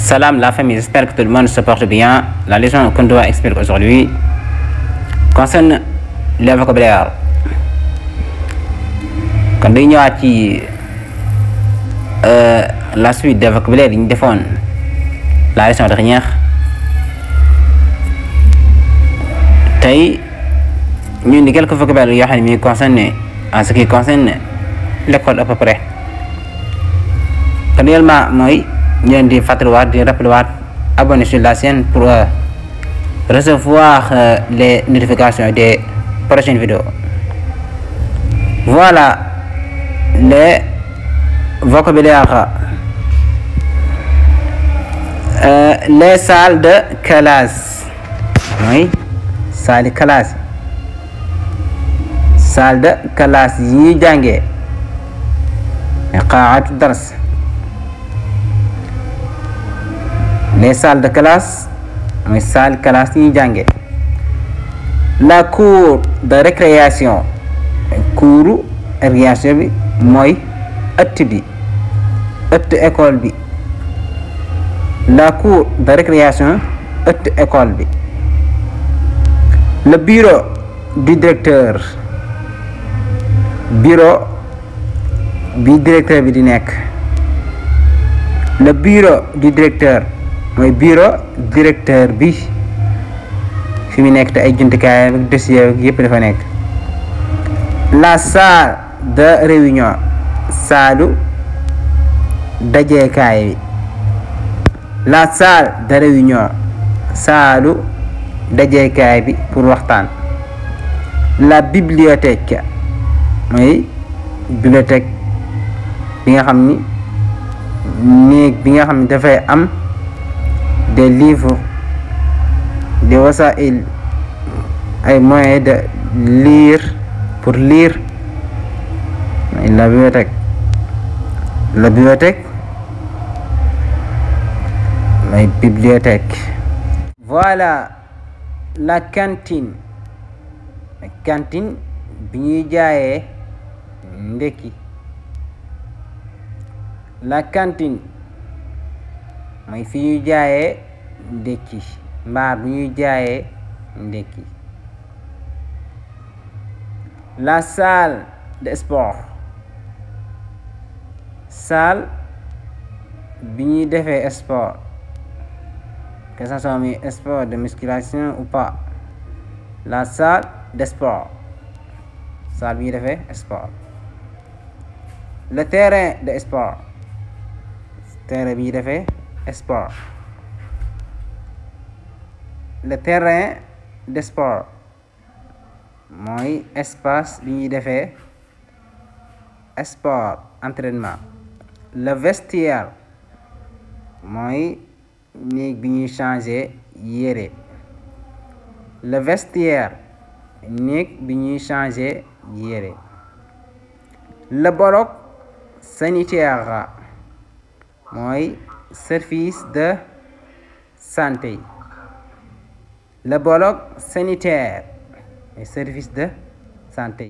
Salam la famille, j'espère que tout le monde se porte bien. La leçon qu'on doit expliquer aujourd'hui concerne le vocabulaire. Quand nous avons la suite des vocabulaires, nous défendons la leçon dernière. Nous avons quelques vocabulaires qui concernent en ce qui concerne l'école à peu près. Premièrement, moi, nous avons rappelé abonner sur la chaîne pour recevoir les notifications des prochaines vidéos. Voilà les vocabulaires. Les salles de classe. Oui, salle de classe. Salle de classe yi jàngee qaa'atu dars. Les salles de classe mooy salle classe yi jàngee. La cour de récréation couru récréation bi mooy ëtt bi ëtt école bi. La cour de récréation ëtt école bi. Le bureau du directeur bureau bi directeur bi di nekk. Le bureau du directeur mooy bureau directeur bi fi mu nekk te ay jumtukaay ak dossier yëpp dafa nekk. La salle de réunion saalu dajeekaay bi. La salle de réunion saalu dajeekaay bi pour waxtaan. La bibliothèque mooy bibliothèque bi nga xam ni néeg bi nga xam ni dafay am des livres des wasaa'il ay moyens de lire pour lire. La bibliothèque mooy bibliothèque. Voilà la cantine bi ñuy jaayee ndekki. La cantine mooy fi ñuy jaayee ndekki mbaar bi ñuy jaayee ndekki. La salle de sport salle bi ñuy defee sport que ça soit muy sport de musculation ou pas. La salle de sport salle bi ñuy defee sport. Le terrain de sport terrain bi ñuy defee sport. Le terrain de sport mooy espace bi ñuy defee sport entraînement. Le vestiaire mooy néeg bi ñuy changer yére. Le vestiaire néeg bi ñuy changer yére. Le bloc sanitaire mooy service de santé. Le bloc sanitaire mooy service de santé.